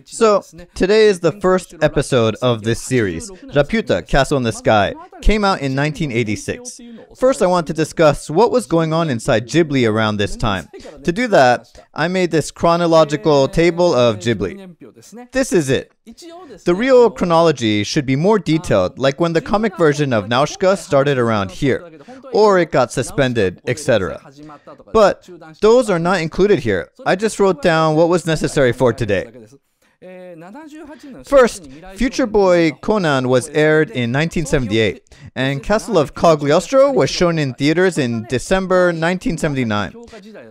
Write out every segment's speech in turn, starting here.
So, today is the first episode of this series. Laputa, Castle in the Sky, came out in 1986. First, I want to discuss what was going on inside Ghibli around this time. To do that, I made this chronological table of Ghibli. This is it. The real chronology should be more detailed, like when the comic version of Nausicaa started around here, or it got suspended, etc. But those are not included here. I just wrote down what was necessary for today. First, Future Boy Conan was aired in 1978, and Castle of Cagliostro was shown in theaters in December 1979.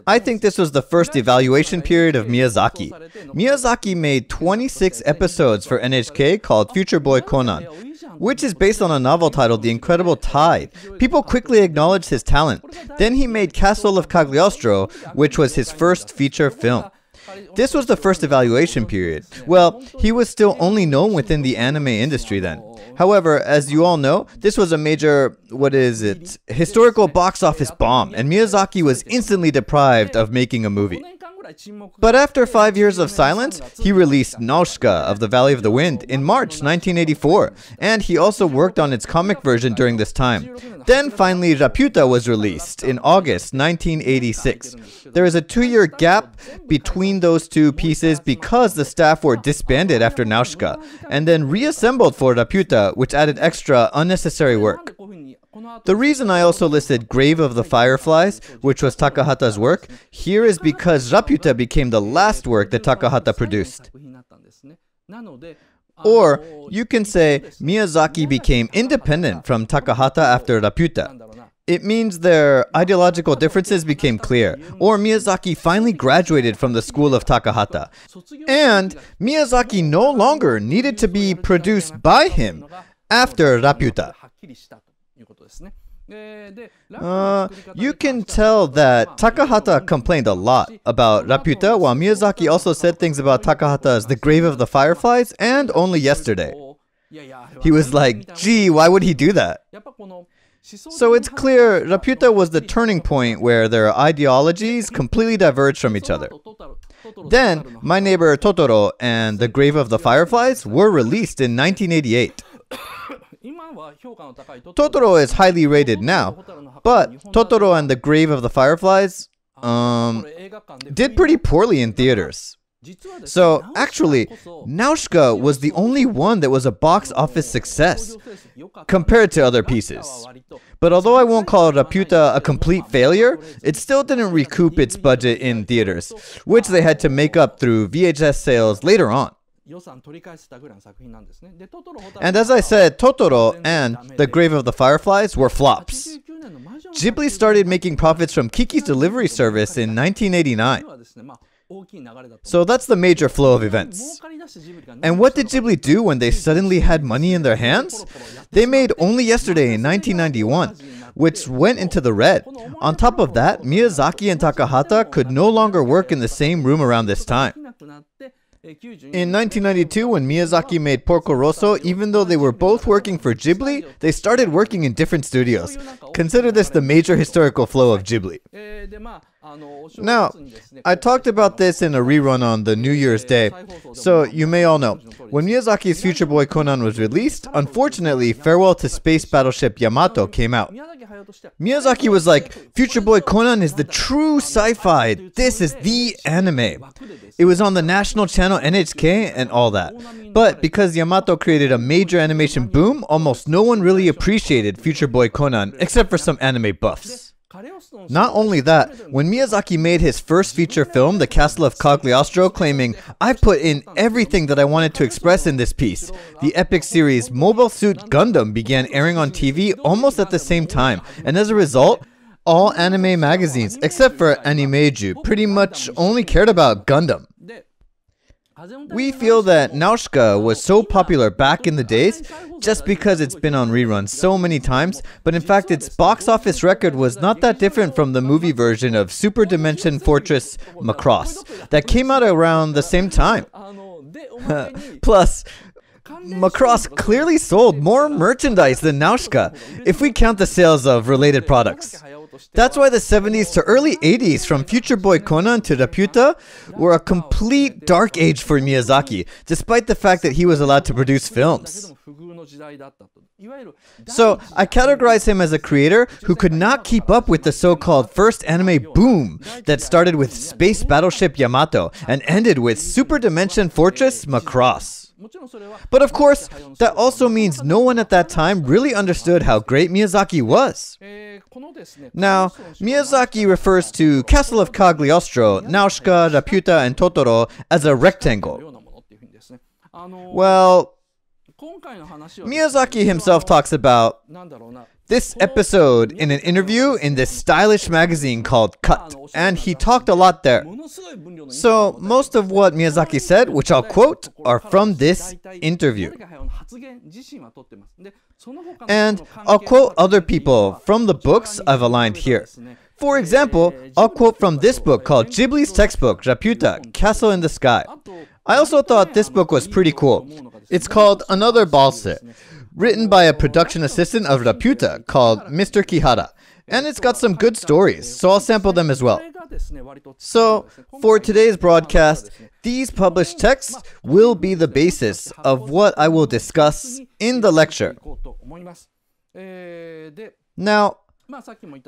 I think this was the first evaluation period of Miyazaki. Miyazaki made 26 episodes for NHK called Future Boy Conan, which is based on a novel titled The Incredible Tide. People quickly acknowledged his talent. Then he made Castle of Cagliostro, which was his first feature film. This was the first evaluation period. Well, he was still only known within the anime industry then. However, as you all know, this was a major, historical box office bomb, and Miyazaki was instantly deprived of making a movie. But after 5 years of silence, he released Nausicaa of the Valley of the Wind in March 1984, and he also worked on its comic version during this time. Then finally Laputa was released in August 1986. There is a 2-year gap between those two pieces because the staff were disbanded after Nausicaa, and then reassembled for Laputa, which added extra unnecessary work. The reason I also listed Grave of the Fireflies, which was Takahata's work, here is because Laputa became the last work that Takahata produced. Or, you can say Miyazaki became independent from Takahata after Laputa. It means their ideological differences became clear, or Miyazaki finally graduated from the school of Takahata. And Miyazaki no longer needed to be produced by him after Laputa. You can tell that Takahata complained a lot about Laputa, while Miyazaki also said things about Takahata's The Grave of the Fireflies and Only Yesterday. He was like, gee, why would he do that? So it's clear Laputa was the turning point where their ideologies completely diverged from each other. Then, My Neighbor Totoro and The Grave of the Fireflies were released in 1988. Totoro is highly rated now, but Totoro and The Grave of the Fireflies did pretty poorly in theaters. So actually, Nausicaa was the only one that was a box office success compared to other pieces. But although I won't call Laputa a complete failure, it still didn't recoup its budget in theaters, which they had to make up through VHS sales later on. And as I said, Totoro and The Grave of the Fireflies were flops. Ghibli started making profits from Kiki's delivery service in 1989. So that's the major flow of events. And what did Ghibli do when they suddenly had money in their hands? They made Only Yesterday in 1991, which went into the red. On top of that, Miyazaki and Takahata could no longer work in the same room around this time. In 1992, when Miyazaki made Porco Rosso, even though they were both working for Ghibli, they started working in different studios. Consider this the major historical flow of Ghibli. Now, I talked about this in a rerun on the New Year's Day, so you may all know. When Miyazaki's Future Boy Conan was released, unfortunately, Farewell to Space Battleship Yamato came out. Miyazaki was like, Future Boy Conan is the true sci-fi, this is the anime. It was on the national channel NHK and all that. But because Yamato created a major animation boom, almost no one really appreciated Future Boy Conan, except for some anime buffs. Not only that, when Miyazaki made his first feature film, The Castle of Cagliostro, claiming, I put in everything that I wanted to express in this piece, the epic series Mobile Suit Gundam began airing on TV almost at the same time, and as a result, all anime magazines, except for Animeju, pretty much only cared about Gundam. We feel that Nausicaa was so popular back in the days just because it's been on reruns so many times, but in fact its box office record was not that different from the movie version of Super Dimension Fortress Macross that came out around the same time. Plus, Macross clearly sold more merchandise than Nausicaa, if we count the sales of related products. That's why the 70s to early 80s, from Future Boy Conan to Laputa, were a complete dark age for Miyazaki, despite the fact that he was allowed to produce films. So, I categorize him as a creator who could not keep up with the so-called first anime boom that started with Space Battleship Yamato and ended with Super Dimension Fortress Macross. But of course, that also means no one at that time really understood how great Miyazaki was. Now, Miyazaki refers to Castle of Cagliostro, Nausicaa, Laputa, and Totoro as a rectangle. Well, Miyazaki himself talks about this episode in an interview in this stylish magazine called Cut, and he talked a lot there. So most of what Miyazaki said, which I'll quote, are from this interview. And I'll quote other people from the books I've aligned here. For example, I'll quote from this book called Ghibli's textbook, Laputa, Castle in the Sky. I also thought this book was pretty cool. It's called Another Balse, written by a production assistant of Laputa called Mr. Kihara. And it's got some good stories, so I'll sample them as well. So, for today's broadcast, these published texts will be the basis of what I will discuss in the lecture. Now,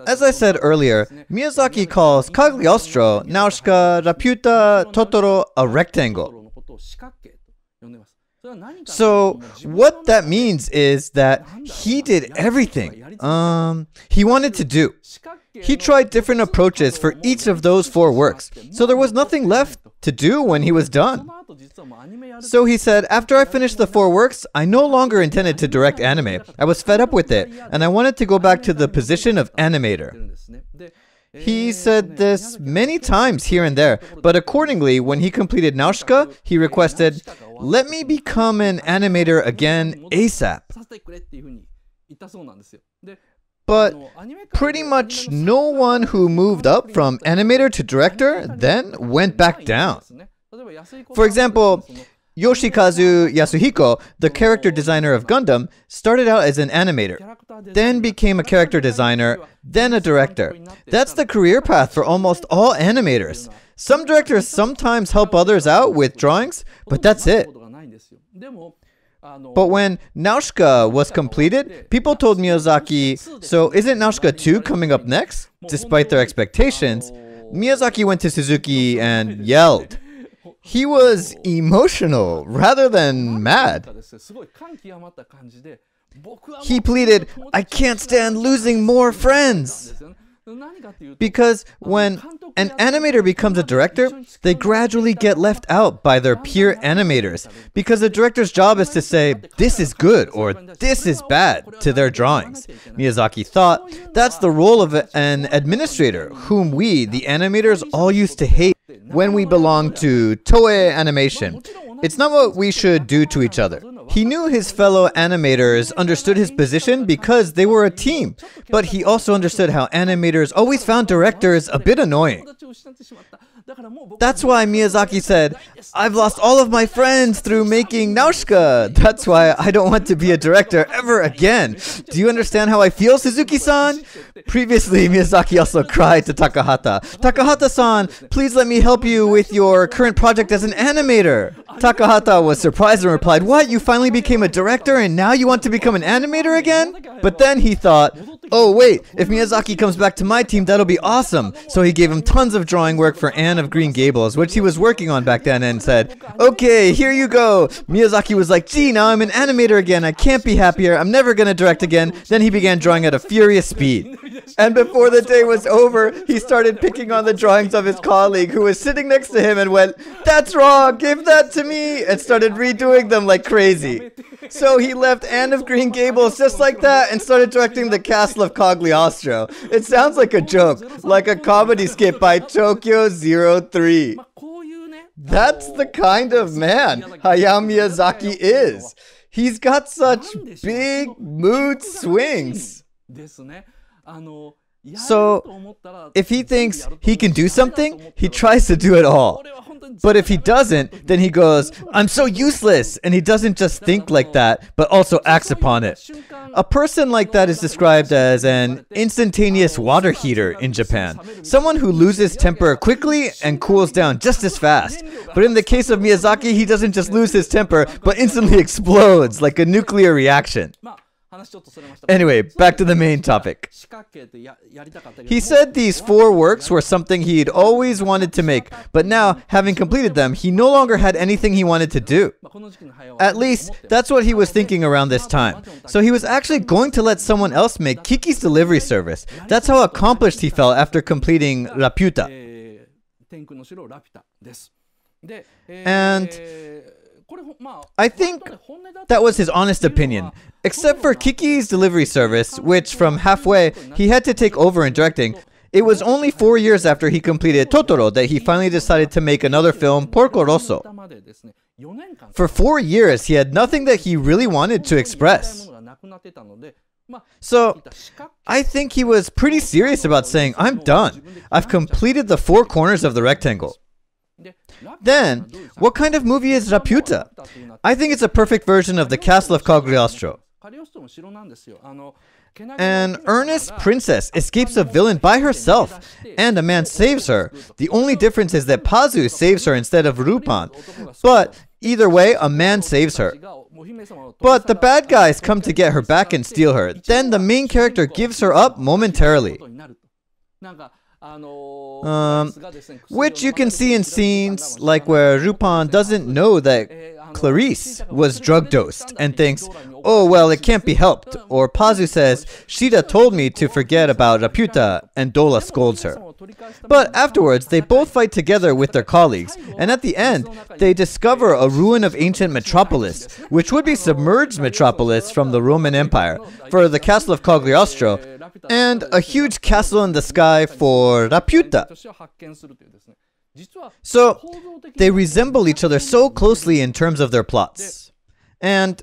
as I said earlier, Miyazaki calls Cagliostro, Nausicaa, Laputa, Totoro a rectangle. So, what that means is that he did everything he wanted to do. He tried different approaches for each of those 4 works, so there was nothing left to do when he was done. So he said, after I finished the 4 works, I no longer intended to direct anime. I was fed up with it, and I wanted to go back to the position of animator. He said this many times here and there, but accordingly, when he completed Nausicaa, he requested, "Let me become an animator again ASAP." But pretty much no one who moved up from animator to director then went back down. For example, Yoshikazu Yasuhiko, the character designer of Gundam, started out as an animator, then became a character designer, then a director. That's the career path for almost all animators. Some directors sometimes help others out with drawings, but that's it. But when Nausicaa was completed, people told Miyazaki, "So isn't Nausicaa 2 coming up next?" Despite their expectations, Miyazaki went to Suzuki and yelled. He was emotional rather than mad. He pleaded, "I can't stand losing more friends." Because when an animator becomes a director, they gradually get left out by their peer animators, because the director's job is to say, "This is good" or "This is bad" to their drawings. Miyazaki thought that's the role of an administrator, whom we, the animators, all used to hate when we belonged to Toei Animation. It's not what we should do to each other. He knew his fellow animators understood his position because they were a team, but he also understood how animators always found directors a bit annoying. That's why Miyazaki said, "I've lost all of my friends through making Nausicaa. That's why I don't want to be a director ever again. Do you understand how I feel, Suzuki-san?" Previously, Miyazaki also cried to Takahata, "Takahata-san, please let me help you with your current project as an animator." Takahata was surprised and replied, "What? You finally became a director and now you want to become an animator again?" But then he thought, "Oh wait, if Miyazaki comes back to my team, that'll be awesome." So he gave him tons of drawing work for Anne of Green Gables, which he was working on back then, and said, "Okay, here you go." Miyazaki was like, "Gee, now I'm an animator again. I can't be happier. I'm never gonna direct again." Then he began drawing at a furious speed. And before the day was over, he started picking on the drawings of his colleague who was sitting next to him and went, "That's wrong, give that to me," and started redoing them like crazy. So he left Anne of Green Gables just like that and started directing the Castle of Cagliostro. It sounds like a joke, like a comedy skit by Tokyo 03. That's the kind of man Hayao Miyazaki is. He's got such big mood swings. So, if he thinks he can do something, he tries to do it all. But if he doesn't, then he goes, "I'm so useless," and he doesn't just think like that, but also acts upon it. A person like that is described as an instantaneous water heater in Japan. Someone who loses temper quickly and cools down just as fast. But in the case of Miyazaki, he doesn't just lose his temper, but instantly explodes like a nuclear reaction. Anyway, back to the main topic. He said these 4 works were something he'd always wanted to make, but now, having completed them, he no longer had anything he wanted to do. At least, that's what he was thinking around this time. So he was actually going to let someone else make Kiki's Delivery Service. That's how accomplished he felt after completing Laputa. And I think that was his honest opinion. Except for Kiki's Delivery Service, which from halfway he had to take over in directing. It was only 4 years after he completed Totoro that he finally decided to make another film, Porco Rosso. For 4 years, he had nothing that he really wanted to express. So, I think he was pretty serious about saying, I'm done. I've completed the 4 corners of the rectangle. Then, what kind of movie is Laputa? I think it's a perfect version of the Castle of Cagliostro. An earnest princess escapes a villain by herself, and a man saves her. The only difference is that Pazu saves her instead of Rupan. But either way, a man saves her. But the bad guys come to get her back and steal her. Then the main character gives her up momentarily. Which you can see in scenes like where Rupan doesn't know that Clarice was drug-dosed and thinks, oh well, it can't be helped. Or Pazu says, Sheeta told me to forget about Laputa, and Dola scolds her. But afterwards, they both fight together with their colleagues, and at the end, they discover a ruin of ancient metropolis, which would be submerged metropolis from the Roman Empire, for the Castle of Cagliostro, and a huge castle in the sky for Laputa. So, they resemble each other so closely in terms of their plots. And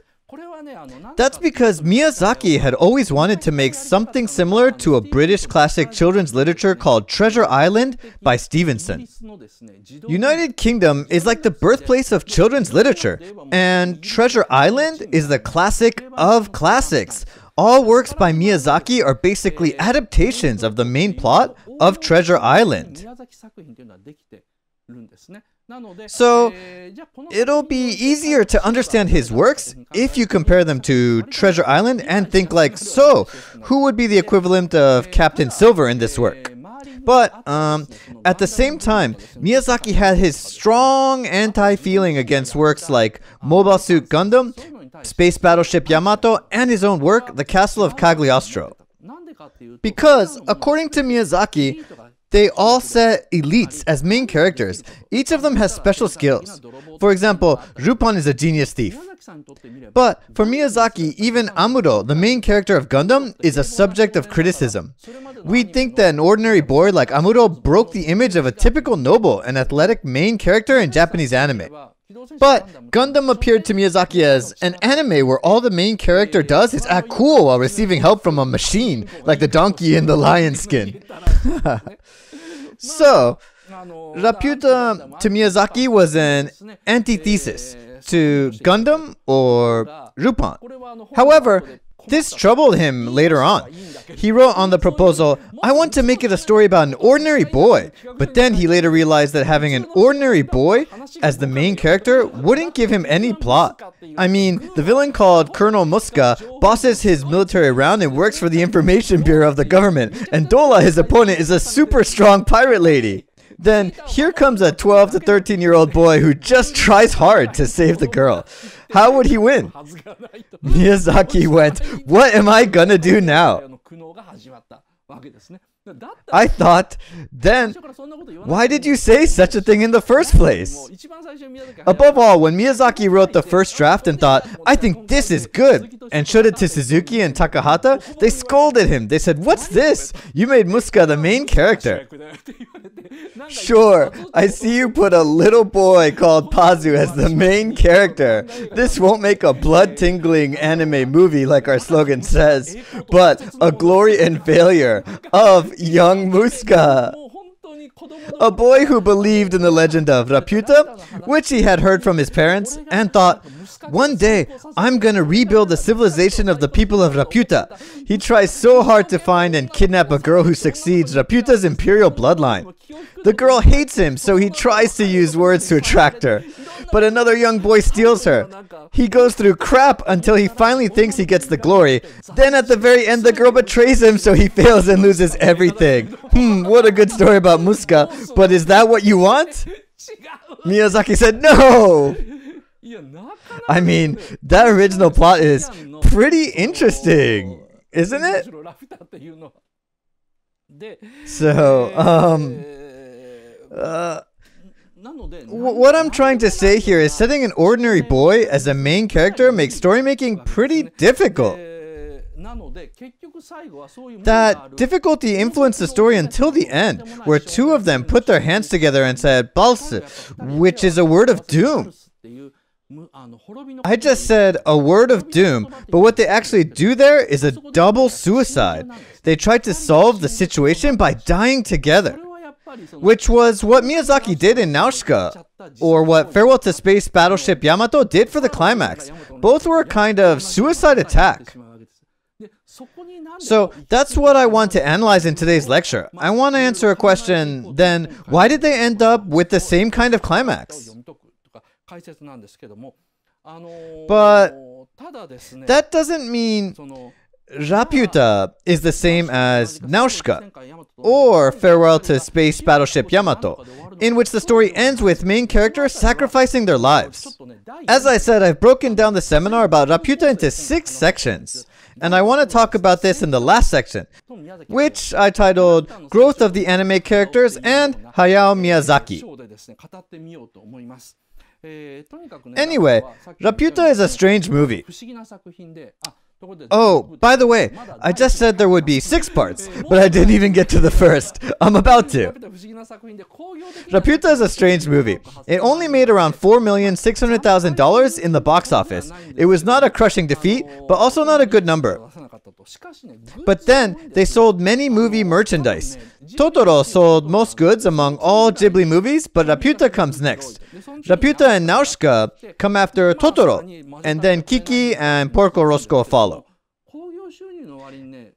that's because Miyazaki had always wanted to make something similar to a British classic children's literature called Treasure Island by Stevenson. United Kingdom is like the birthplace of children's literature, and Treasure Island is the classic of classics. All works by Miyazaki are basically adaptations of the main plot of Treasure Island. So, it'll be easier to understand his works if you compare them to Treasure Island and think like, so, who would be the equivalent of Captain Silver in this work? But, at the same time, Miyazaki had his strong anti-feeling against works like Mobile Suit Gundam, Space Battleship Yamato, and his own work, The Castle of Cagliostro. Because, according to Miyazaki, they all set elites as main characters. Each of them has special skills. For example, Rupan is a genius thief. But for Miyazaki, even Amuro, the main character of Gundam, is a subject of criticism. We'd think that an ordinary boy like Amuro broke the image of a typical noble and athletic main character in Japanese anime. But Gundam appeared to Miyazaki as an anime where all the main character does is act cool while receiving help from a machine, like the donkey in the lion skin. So, Laputa to Miyazaki was an antithesis to Gundam or Rupan. However, this troubled him later on. He wrote on the proposal, I want to make it a story about an ordinary boy. But then he later realized that having an ordinary boy as the main character wouldn't give him any plot. I mean, the villain called Colonel Muska bosses his military around and works for the Information Bureau of the government. And Dola, his opponent, is a super strong pirate lady. Then here comes a 12 to 13-year-old boy who just tries hard to save the girl. How would he win? Miyazaki went, what am I gonna do now? I thought, then, why did you say such a thing in the first place? Above all, when Miyazaki wrote the first draft and thought, I think this is good, and showed it to Suzuki and Takahata, they scolded him. They said, what's this? You made Muska the main character. Sure, I see you put a little boy called Pazu as the main character. This won't make a blood-tingling anime movie like our slogan says, but a glory and failure of young Muska. A boy who believed in the legend of Laputa, which he had heard from his parents, and thought, One day, I'm gonna rebuild the civilization of the people of Laputa. He tries so hard to find and kidnap a girl who succeeds Laputa's imperial bloodline. The girl hates him, so he tries to use words to attract her. But another young boy steals her. He goes through crap until he finally thinks he gets the glory. Then at the very end, the girl betrays him, so he fails and loses everything. What a good story about Muska. But is that what you want? Miyazaki said no! I mean, that original plot is pretty interesting, isn't it? So, what I'm trying to say here is setting an ordinary boy as a main character makes story making pretty difficult. That difficulty influenced the story until the end, where two of them put their hands together and said "balse," which is a word of doom. I just said a word of doom, but what they actually do there is a double suicide. They tried to solve the situation by dying together, which was what Miyazaki did in Nausicaa, or what Farewell to Space Battleship Yamato did for the climax. Both were a kind of suicide attack. So that's what I want to analyze in today's lecture. I want to answer a question, then why did they end up with the same kind of climax? But that doesn't mean Laputa is the same as Nausicaa or Farewell to Space Battleship Yamato, in which the story ends with main characters sacrificing their lives. As I said, I've broken down the seminar about Laputa into 6 sections, and I want to talk about this in the last section, which I titled Growth of the Anime Characters and Hayao Miyazaki. Anyway, Laputa is a strange movie. Oh, by the way, I just said there would be 6 parts, but I didn't even get to the first. I'm about to. Laputa is a strange movie. It only made around $4,600,000 in the box office. It was not a crushing defeat, but also not a good number. But then, they sold many movie merchandise. Totoro sold most goods among all Ghibli movies, but Laputa comes next. Laputa and Nausicaa come after Totoro, and then Kiki and Porco Rosso follow.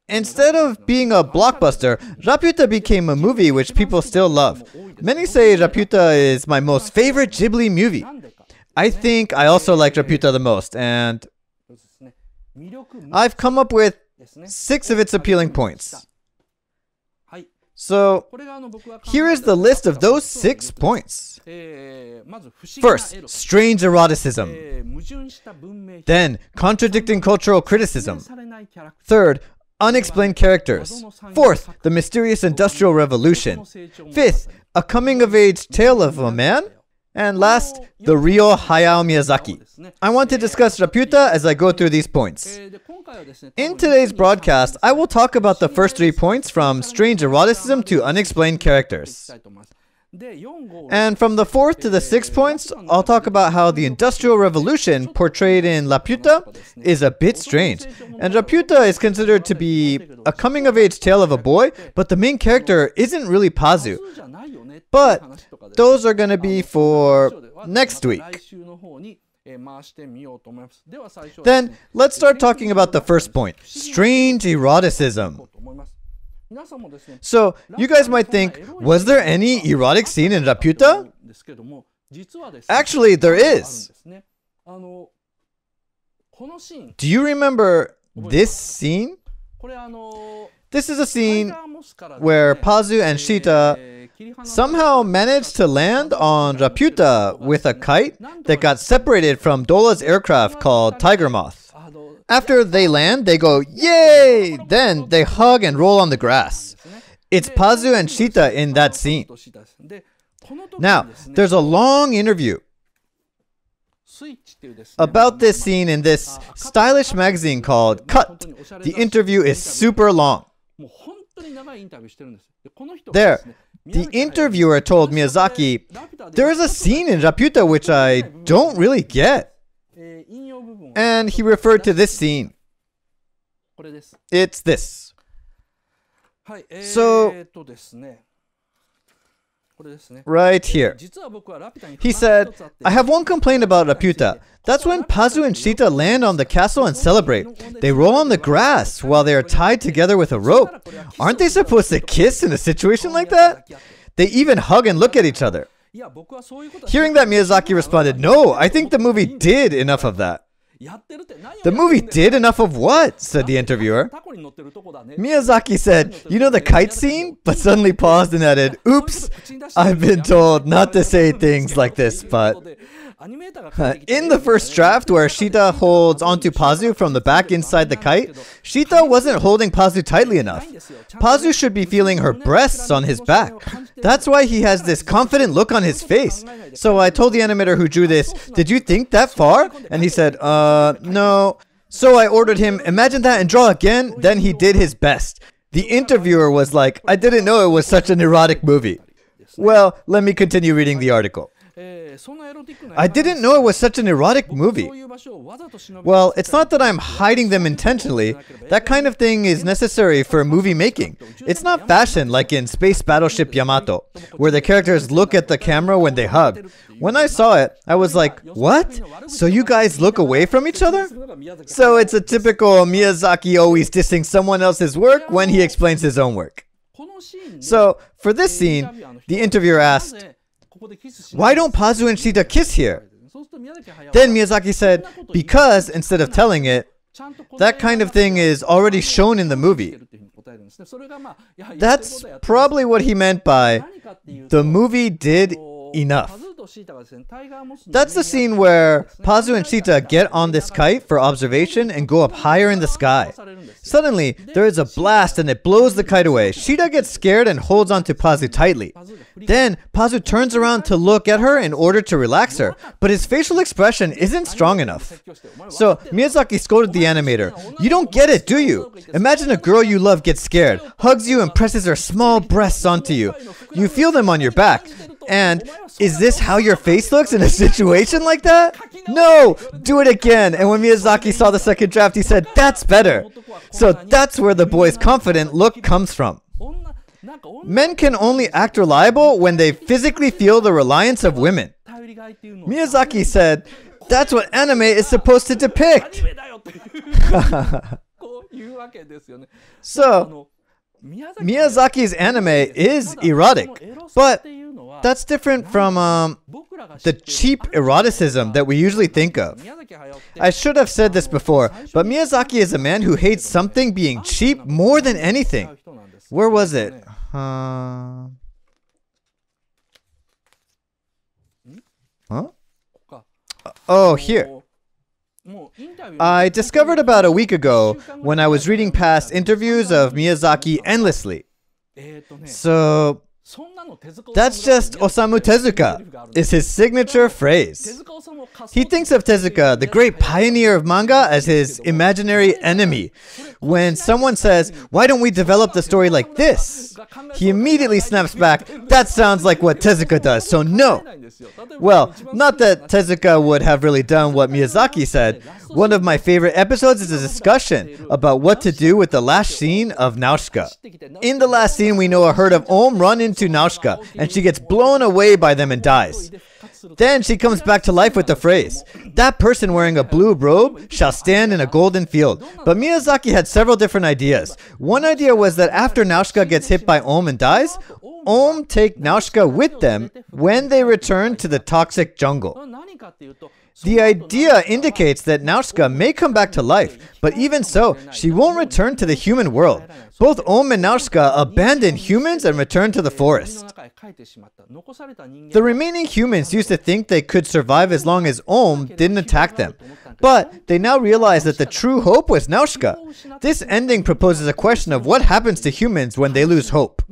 Instead of being a blockbuster, Laputa became a movie which people still love. Many say Laputa is my most favorite Ghibli movie. I think I also like Laputa the most, and I've come up with 6 of its appealing points. So, here is the list of those 6 points. First, strange eroticism. Then, contradicting cultural criticism. Third, unexplained characters. Fourth, the mysterious Industrial Revolution. Fifth, a coming-of-age tale of a man. And last, the real Hayao Miyazaki. I want to discuss Laputa as I go through these points. In today's broadcast, I will talk about the first 3 points from strange eroticism to unexplained characters. And from the 4th to the 6th points, I'll talk about how the Industrial Revolution portrayed in Laputa is a bit strange. And Laputa is considered to be a coming-of-age tale of a boy, but the main character isn't really Pazu. But those are going to be for next week. Then, let's start talking about the first point, strange eroticism. So, you guys might think, was there any erotic scene in Laputa? Actually, there is. Do you remember this scene? This is a scene where Pazu and Sheeta somehow managed to land on Laputa with a kite that got separated from Dola's aircraft called Tiger Moth. After they land, they go, "Yay!" Then they hug and roll on the grass. It's Pazu and Sheeta in that scene. Now, there's a long interview about this scene in this stylish magazine called Cut. The interview is super long. There, the interviewer told Miyazaki, "There is a scene in Laputa which I don't really get." And he referred to this scene. It's this. So, right here. He said, "I have one complaint about Laputa. That's when Pazu and Sheeta land on the castle and celebrate. They roll on the grass while they are tied together with a rope. Aren't they supposed to kiss in a situation like that? They even hug and look at each other. Hearing that, Miyazaki responded, "No, I think the movie did enough of that." "The movie did enough of what?" said the interviewer. Miyazaki said, "You know the kite scene?" but suddenly paused and added, "Oops, I've been told not to say things like this, but..." In the first draft, where Sheeta holds onto Pazu from the back inside the kite, Sheeta wasn't holding Pazu tightly enough. Pazu should be feeling her breasts on his back. That's why he has this confident look on his face. So I told the animator who drew this, "Did you think that far?" And he said, no. So I ordered him, "Imagine that and draw again." Then he did his best. The interviewer was like, "I didn't know it was such an erotic movie." Well, let me continue reading the article. "I didn't know it was such an erotic movie." Well, it's not that I'm hiding them intentionally. That kind of thing is necessary for movie making. It's not fashion like in Space Battleship Yamato, where the characters look at the camera when they hug. When I saw it, I was like, "What? So you guys look away from each other?" So it's a typical Miyazaki always dissing someone else's work when he explains his own work. So for this scene, the interviewer asked, "Why don't Pazu and Sheeta kiss here?" Then Miyazaki said, "Because instead of telling it, that kind of thing is already shown in the movie." That's probably what he meant by, "The movie did enough." That's the scene where Pazu and Sheeta get on this kite for observation and go up higher in the sky. Suddenly, there is a blast and it blows the kite away. Sheeta gets scared and holds onto Pazu tightly. Then, Pazu turns around to look at her in order to relax her, but his facial expression isn't strong enough. So, Miyazaki scolded the animator, "You don't get it, do you? Imagine a girl you love gets scared, hugs you and presses her small breasts onto you. You feel them on your back. And is this how your face looks in a situation like that? No! Do it again." And when Miyazaki saw the second draft, he said, "That's better." So that's where the boy's confident look comes from. Men can only act reliable when they physically feel the reliance of women. Miyazaki said, "That's what anime is supposed to depict." So, Miyazaki's anime is erotic, but that's different from the cheap eroticism that we usually think of. I should have said this before, but Miyazaki is a man who hates something being cheap more than anything. Where was it? Oh, here. I discovered about a week ago when I was reading past interviews of Miyazaki endlessly. So, that's just Osamu Tezuka, is his signature phrase. He thinks of Tezuka, the great pioneer of manga, as his imaginary enemy. When someone says, "Why don't we develop the story like this?" he immediately snaps back, "That sounds like what Tezuka does, so no." Well, not that Tezuka would have really done what Miyazaki said. One of my favorite episodes is a discussion about what to do with the last scene of Nausicaa. In the last scene, we know a herd of Om run into Nausicaa, and she gets blown away by them and dies. Then she comes back to life with the phrase, "That person wearing a blue robe shall stand in a golden field." But Miyazaki had several different ideas. One idea was that after Nausicaa gets hit by Om and dies, Om take Nausicaa with them when they return to the toxic jungle. The idea indicates that Nausicaa may come back to life, but even so, she won't return to the human world. Both Om and Nausicaa abandon humans and return to the forest. The remaining humans used to think they could survive as long as Om didn't attack them. But they now realize that the true hope was Nausicaa. This ending proposes a question of what happens to humans when they lose hope.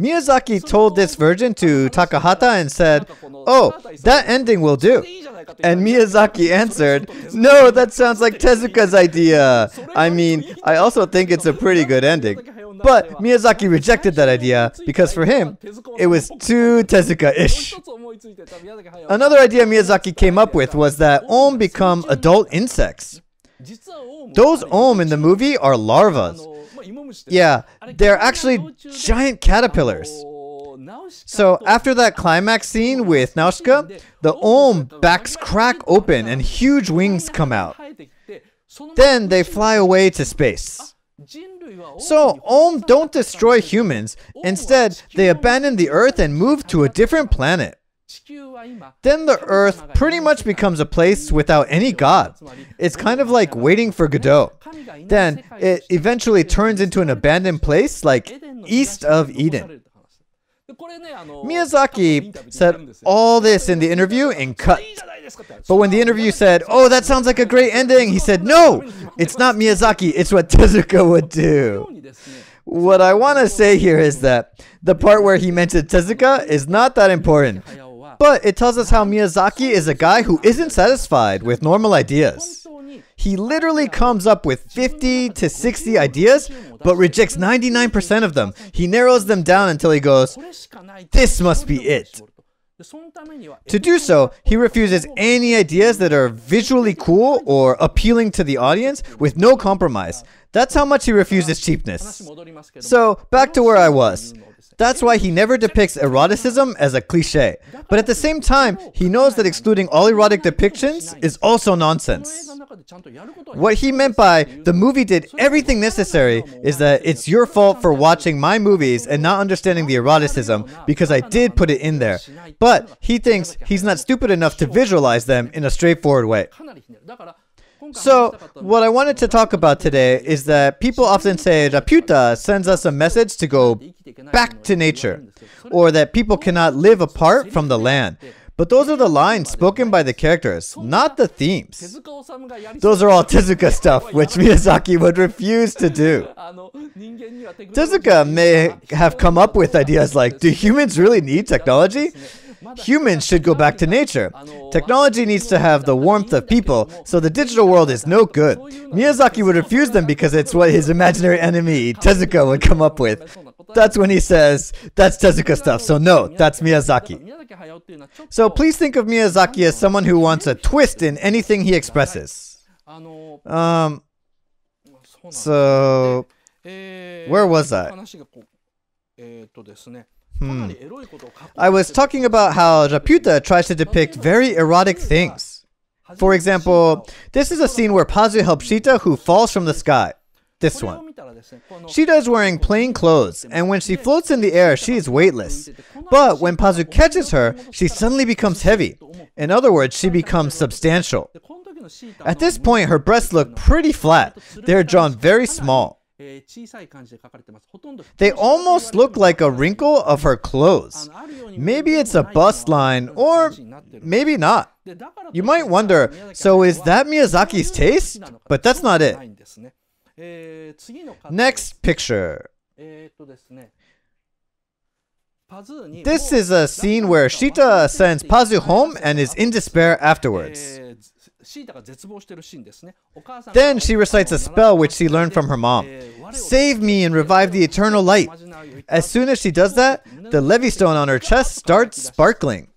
Miyazaki told this version to Takahata and said, "Oh, that ending will do." And Miyazaki answered, "No, that sounds like Tezuka's idea. I mean, I also think it's a pretty good ending." But Miyazaki rejected that idea because for him, it was too Tezuka-ish. Another idea Miyazaki came up with was that Om become adult insects. Those Om in the movie are larvas. Yeah, they're actually giant caterpillars. So after that climax scene with Nausicaa, the Om backs crack open and huge wings come out. Then they fly away to space. So Om don't destroy humans. Instead, they abandon the Earth and move to a different planet. Then the Earth pretty much becomes a place without any god. It's kind of like waiting for Godot. Then it eventually turns into an abandoned place like east of Eden. Miyazaki said all this in the interview in cut. But when the interview said, "Oh, that sounds like a great ending," he said, "No, it's not Miyazaki, it's what Tezuka would do." What I want to say here is that the part where he mentioned Tezuka is not that important. But it tells us how Miyazaki is a guy who isn't satisfied with normal ideas. He literally comes up with 50 to 60 ideas, but rejects 99% of them. He narrows them down until he goes, "This must be it." To do so, he refuses any ideas that are visually cool or appealing to the audience with no compromise. That's how much he refuses cheapness. So, back to where I was. That's why he never depicts eroticism as a cliche. But at the same time, he knows that excluding all erotic depictions is also nonsense. What he meant by the movie did everything necessary is that it's your fault for watching my movies and not understanding the eroticism because I did put it in there. But he thinks he's not stupid enough to visualize them in a straightforward way. So, what I wanted to talk about today is that people often say Laputa sends us a message to go back to nature, or that people cannot live apart from the land. But those are the lines spoken by the characters, not the themes. Those are all Tezuka stuff, which Miyazaki would refuse to do. Tezuka may have come up with ideas like, do humans really need technology? Humans should go back to nature. Technology needs to have the warmth of people, so the digital world is no good. Miyazaki would refuse them because it's what his imaginary enemy, Tezuka, would come up with. That's when he says, that's Tezuka stuff, so no, that's Miyazaki. So please think of Miyazaki as someone who wants a twist in anything he expresses. So, where was I? I was talking about how Laputa tries to depict very erotic things. For example, this is a scene where Pazu helps Sheeta who falls from the sky. This one. Sheeta is wearing plain clothes, and when she floats in the air, she is weightless. But when Pazu catches her, she suddenly becomes heavy. In other words, she becomes substantial. At this point, her breasts look pretty flat. They are drawn very small. They almost look like a wrinkle of her clothes. Maybe it's a bust line, or maybe not. You might wonder, so is that Miyazaki's taste? But that's not it. Next picture. This is a scene where Sheeta sends Pazu home and is in despair afterwards. Then she recites a spell which she learned from her mom. Save me and revive the eternal light. As soon as she does that, the Levystone on her chest starts sparkling.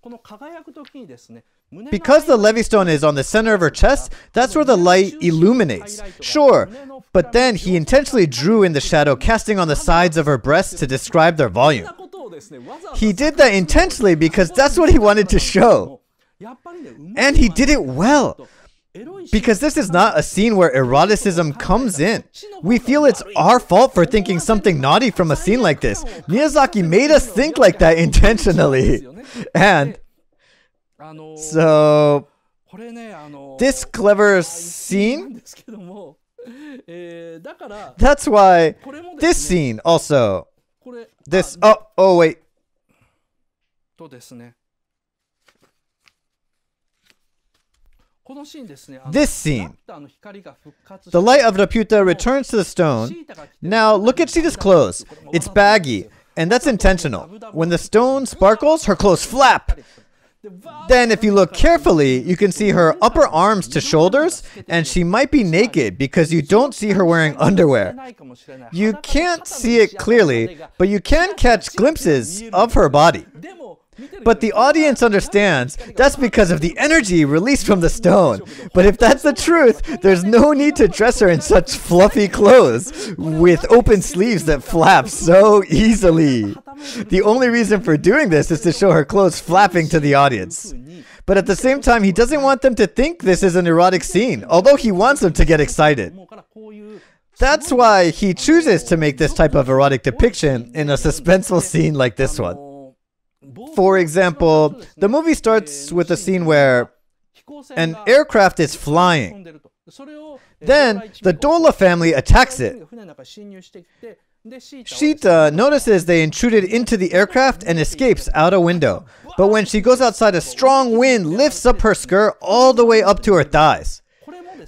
Because the Levystone is on the center of her chest, that's where the light illuminates. Sure, but then he intentionally drew in the shadow, casting on the sides of her breasts to describe their volume. He did that intentionally because that's what he wanted to show. And he did it well. Because this is not a scene where eroticism comes in. We feel it's our fault for thinking something naughty from a scene like this. Miyazaki made us think like that intentionally. And so, this clever scene, that's why this scene also, oh wait. This scene, the light of Laputa returns to the stone. Now look at Sheeta's clothes. It's baggy, and that's intentional. When the stone sparkles, her clothes flap. Then if you look carefully, you can see her upper arms to shoulders, and she might be naked because you don't see her wearing underwear. You can't see it clearly, but you can catch glimpses of her body. But the audience understands that's because of the energy released from the stone. But if that's the truth, there's no need to dress her in such fluffy clothes with open sleeves that flap so easily. The only reason for doing this is to show her clothes flapping to the audience. But at the same time, he doesn't want them to think this is an erotic scene, although he wants them to get excited. That's why he chooses to make this type of erotic depiction in a suspenseful scene like this one. For example, the movie starts with a scene where an aircraft is flying. Then the Dola family attacks it. Sheeta notices they intruded into the aircraft and escapes out a window. But when she goes outside, a strong wind lifts up her skirt all the way up to her thighs.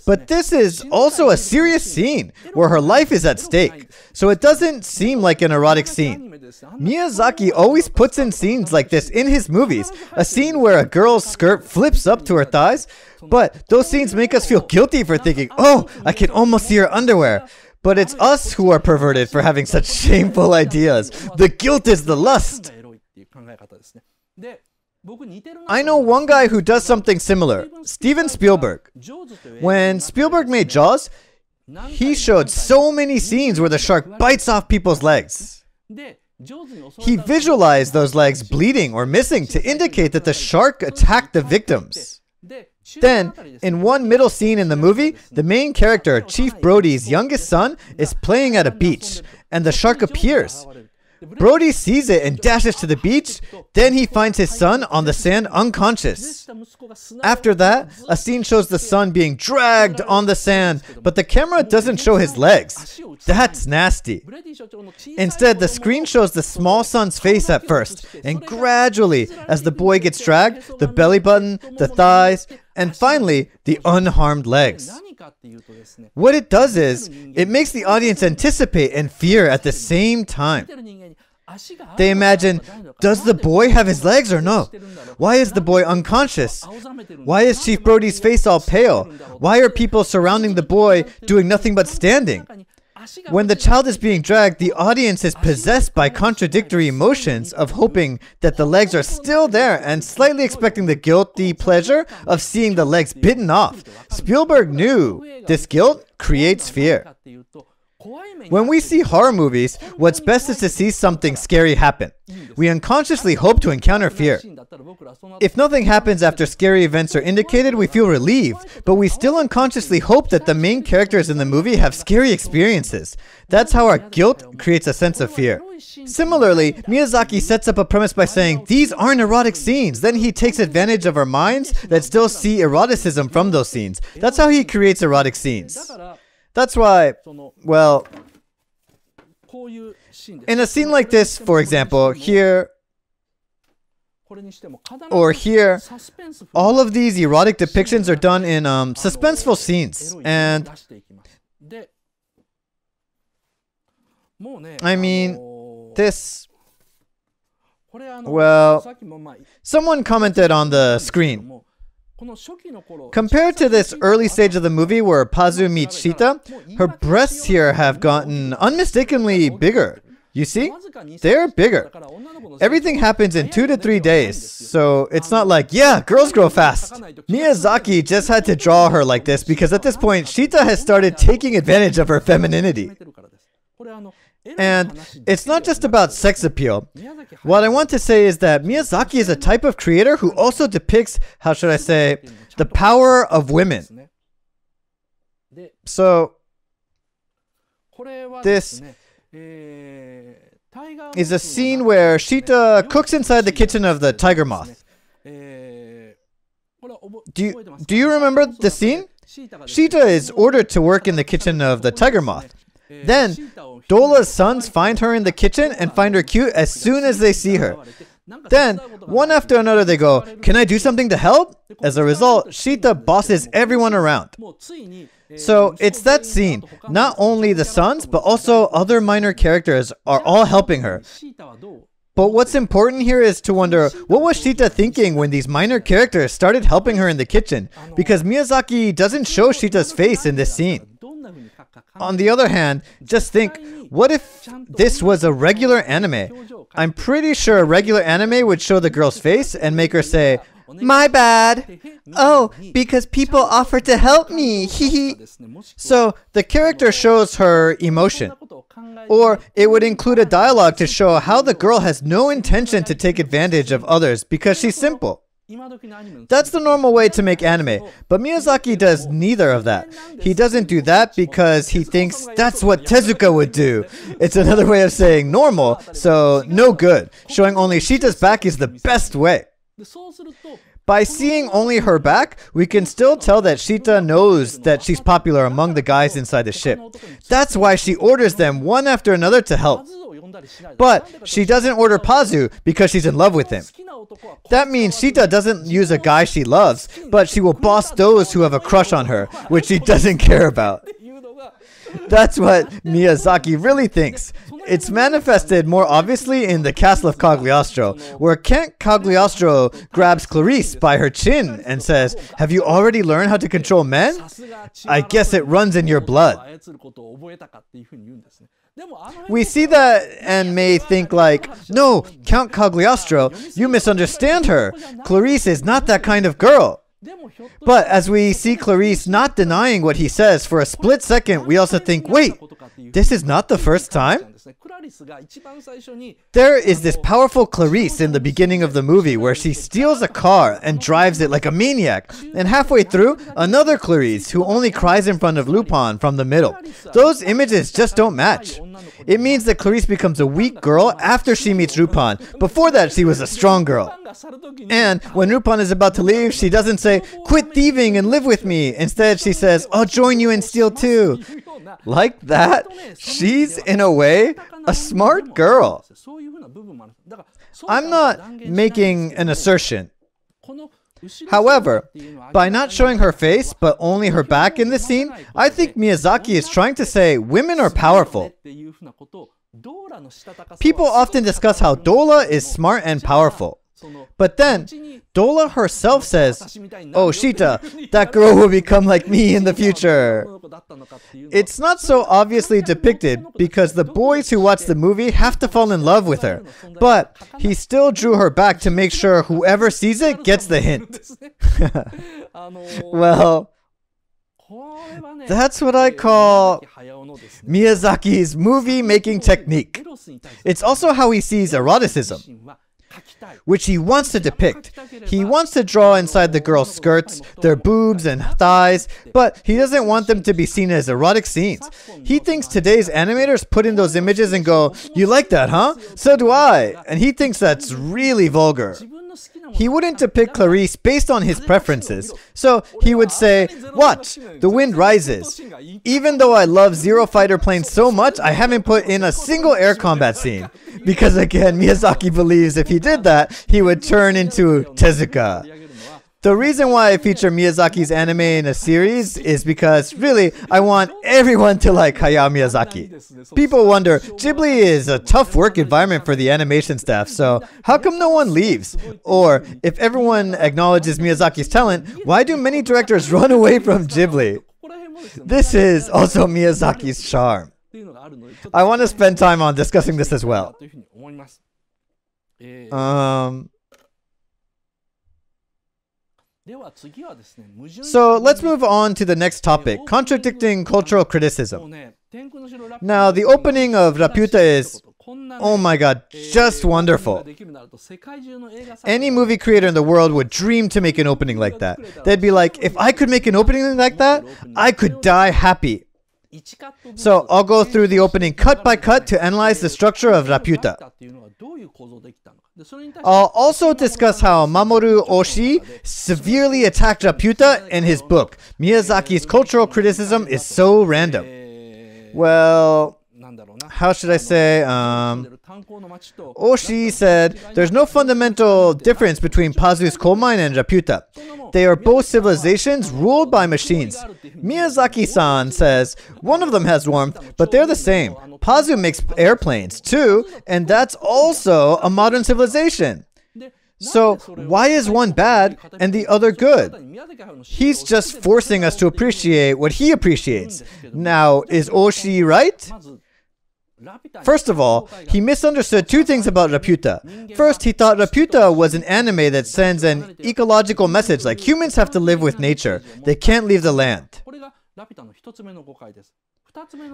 But this is also a serious scene where her life is at stake, so it doesn't seem like an erotic scene. Miyazaki always puts in scenes like this in his movies, a scene where a girl's skirt flips up to her thighs, but those scenes make us feel guilty for thinking, oh, I can almost see her underwear. But it's us who are perverted for having such shameful ideas. The guilt is the lust. I know one guy who does something similar, Steven Spielberg. When Spielberg made Jaws, he showed so many scenes where the shark bites off people's legs. He visualized those legs bleeding or missing to indicate that the shark attacked the victims. Then, in one middle scene in the movie, the main character, Chief Brody's youngest son, is playing at a beach, and the shark appears. Brody sees it and dashes to the beach. Then he finds his son on the sand unconscious. After that, a scene shows the son being dragged on the sand, but the camera doesn't show his legs. That's nasty. Instead, the screen shows the small son's face at first, and gradually, as the boy gets dragged, the belly button, the thighs, and finally, the unharmed legs. What it does is, it makes the audience anticipate and fear at the same time. They imagine, does the boy have his legs or no? Why is the boy unconscious? Why is Chief Brody's face all pale? Why are people surrounding the boy doing nothing but standing? When the child is being dragged, the audience is possessed by contradictory emotions of hoping that the legs are still there and slightly expecting the guilty pleasure of seeing the legs bitten off. Spielberg knew this guilt creates fear. When we see horror movies, what's best is to see something scary happen. We unconsciously hope to encounter fear. If nothing happens after scary events are indicated, we feel relieved, but we still unconsciously hope that the main characters in the movie have scary experiences. That's how our guilt creates a sense of fear. Similarly, Miyazaki sets up a premise by saying, these aren't erotic scenes. Then he takes advantage of our minds that still see eroticism from those scenes. That's how he creates erotic scenes. That's why, well, in a scene like this, for example, here or here, all of these erotic depictions are done in suspenseful scenes. And I mean, this, well, someone commented on the screen. Compared to this early stage of the movie where Pazu meets Sheeta, her breasts here have gotten unmistakably bigger. You see? They're bigger. Everything happens in 2 to 3 days, so it's not like, yeah, girls grow fast. Miyazaki just had to draw her like this because at this point, Sheeta has started taking advantage of her femininity. And it's not just about sex appeal. What I want to say is that Miyazaki is a type of creator who also depicts, how should I say, the power of women. So, this is a scene where Sheeta cooks inside the kitchen of the tiger moth. Do you remember the scene? Sheeta is ordered to work in the kitchen of the tiger moth. Then, Dola's sons find her in the kitchen and find her cute as soon as they see her. Then, one after another they go, can I do something to help? As a result, Sheeta bosses everyone around. So, it's that scene. Not only the sons, but also other minor characters are all helping her. But what's important here is to wonder, what was Sheeta thinking when these minor characters started helping her in the kitchen? Because Miyazaki doesn't show Sheeta's face in this scene. On the other hand, just think, what if this was a regular anime? I'm pretty sure a regular anime would show the girl's face and make her say, "My bad. Oh, because people offered to help me. So the character shows her emotion. Or it would include a dialogue to show how the girl has no intention to take advantage of others because she's simple. That's the normal way to make anime, but Miyazaki does neither of that. He doesn't do that because he thinks that's what Tezuka would do. It's another way of saying normal, so no good. Showing only Sheeta's back is the best way. By seeing only her back, we can still tell that Sheeta knows that she's popular among the guys inside the ship. That's why she orders them one after another to help. But she doesn't order Pazu because she's in love with him. That means Sheeta doesn't use a guy she loves, but she will boss those who have a crush on her, which she doesn't care about. That's what Miyazaki really thinks. It's manifested more obviously in the Castle of Cagliostro, where Count Cagliostro grabs Clarice by her chin and says, "Have you already learned how to control men? I guess it runs in your blood." We see that and may think like, "No, Count Cagliostro, you misunderstand her. Clarice is not that kind of girl." But as we see Clarice not denying what he says for a split second, we also think, wait, this is not the first time? There is this powerful Clarice in the beginning of the movie where she steals a car and drives it like a maniac. And halfway through, another Clarice who only cries in front of Lupin from the middle. Those images just don't match. It means that Clarice becomes a weak girl after she meets Lupin. Before that, she was a strong girl. And when Lupin is about to leave, she doesn't say, "Quit thieving and live with me." Instead, she says, "I'll join you and steal too." Like that, she's, in a way, a smart girl. I'm not making an assertion. However, by not showing her face, but only her back in this scene, I think Miyazaki is trying to say women are powerful. People often discuss how Dola is smart and powerful. But then, Dola herself says, "Oh, Sheeta, that girl will become like me in the future." It's not so obviously depicted because the boys who watch the movie have to fall in love with her. But he still drew her back to make sure whoever sees it gets the hint. Well, that's what I call Miyazaki's movie-making technique. It's also how he sees eroticism, which he wants to depict. He wants to draw inside the girls' skirts, their boobs and thighs, but he doesn't want them to be seen as erotic scenes. He thinks today's animators put in those images and go, "You like that, huh? So do I." And he thinks that's really vulgar. He wouldn't depict Clarice based on his preferences. So he would say, "Watch, the wind rises. Even though I love Zero fighter planes so much, I haven't put in a single air combat scene." Because again, Miyazaki believes if he did that, he would turn into Tezuka. The reason why I feature Miyazaki's anime in a series is because, really, I want everyone to like Hayao Miyazaki. People wonder, Ghibli is a tough work environment for the animation staff, so how come no one leaves? Or, if everyone acknowledges Miyazaki's talent, why do many directors run away from Ghibli? This is also Miyazaki's charm. I want to spend time on discussing this as well. So let's move on to the next topic, contradicting cultural criticism. Now, the opening of Laputa is, oh my god, just wonderful. Any movie creator in the world would dream to make an opening like that. They'd be like, if I could make an opening like that, I could die happy. So I'll go through the opening cut by cut to analyze the structure of Laputa. I'll also discuss how Mamoru Oshii severely attacked Laputa in his book. Miyazaki's cultural criticism is so random. Well, how should I say? Oshii said, there's no fundamental difference between Pazu's coal mine and Laputa. They are both civilizations ruled by machines. Miyazaki-san says, one of them has warmth, but they're the same. Pazu makes airplanes too, and that's also a modern civilization. So why is one bad and the other good? He's just forcing us to appreciate what he appreciates. Now, is Oshi right? First of all, he misunderstood two things about Laputa. First, he thought Laputa was an anime that sends an ecological message, like humans have to live with nature. They can't leave the land.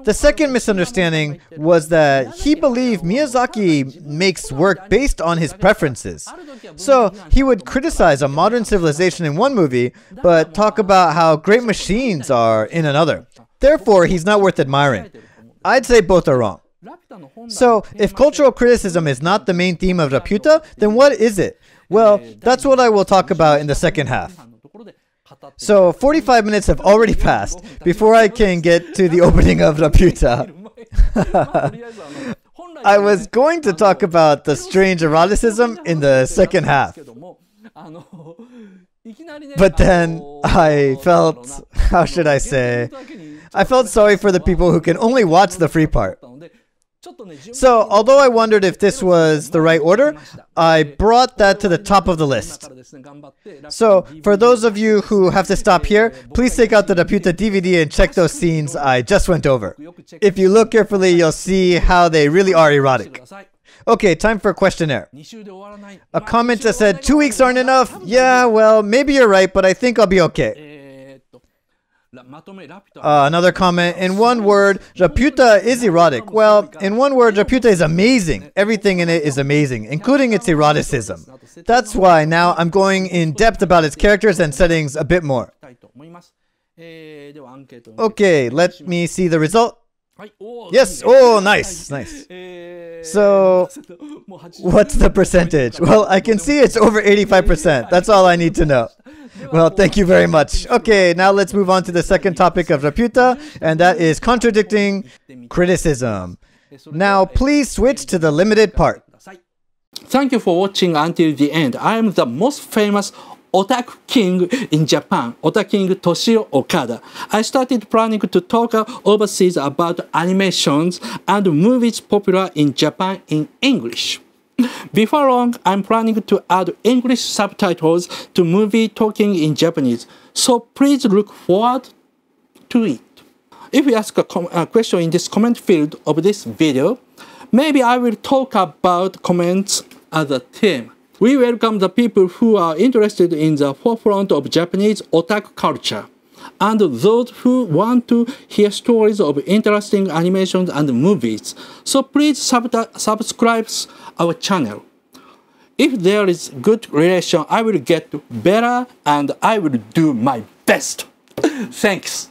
The second misunderstanding was that he believed Miyazaki makes work based on his preferences. So he would criticize a modern civilization in one movie, but talk about how great machines are in another. Therefore, he's not worth admiring. I'd say both are wrong. So, if cultural criticism is not the main theme of Laputa, then what is it? Well, that's what I will talk about in the second half. So, 45 minutes have already passed before I can get to the opening of Laputa. I was going to talk about the strange eroticism in the second half. But then I felt, how should I say, I felt sorry for the people who can only watch the free part. So, although I wondered if this was the right order, I brought that to the top of the list. So, for those of you who have to stop here, please take out the Laputa DVD and check those scenes I just went over. If you look carefully, you'll see how they really are erotic. Okay, time for a questionnaire. A comment that said, 2 weeks aren't enough? Yeah, well, maybe you're right, but I think I'll be okay. Another comment, in one word, Laputa is erotic. Well, in one word, Laputa is amazing. Everything in it is amazing, including its eroticism. That's why now I'm going in depth about its characters and settings a bit more. Okay, let me see the result. Yes, oh, nice, nice. So, what's the percentage? Well, I can see it's over 85%. That's all I need to know. Well, thank you very much. Okay, now let's move on to the second topic of Laputa, and that is contradicting criticism. Now, please switch to the limited part. Thank you for watching until the end. I am the most famous Otaku King in Japan, Otaking Toshio Okada. I started planning to talk overseas about animations and movies popular in Japan in English. Before long, I'm planning to add English subtitles to movie talking in Japanese, so please look forward to it. If you ask a question in this comment field of this video, maybe I will talk about comments as a theme. We welcome the people who are interested in the forefront of Japanese otaku culture, and those who want to hear stories of interesting animations and movies. So please subscribe our channel. If there is good relation, I will get better and I will do my best. Thanks.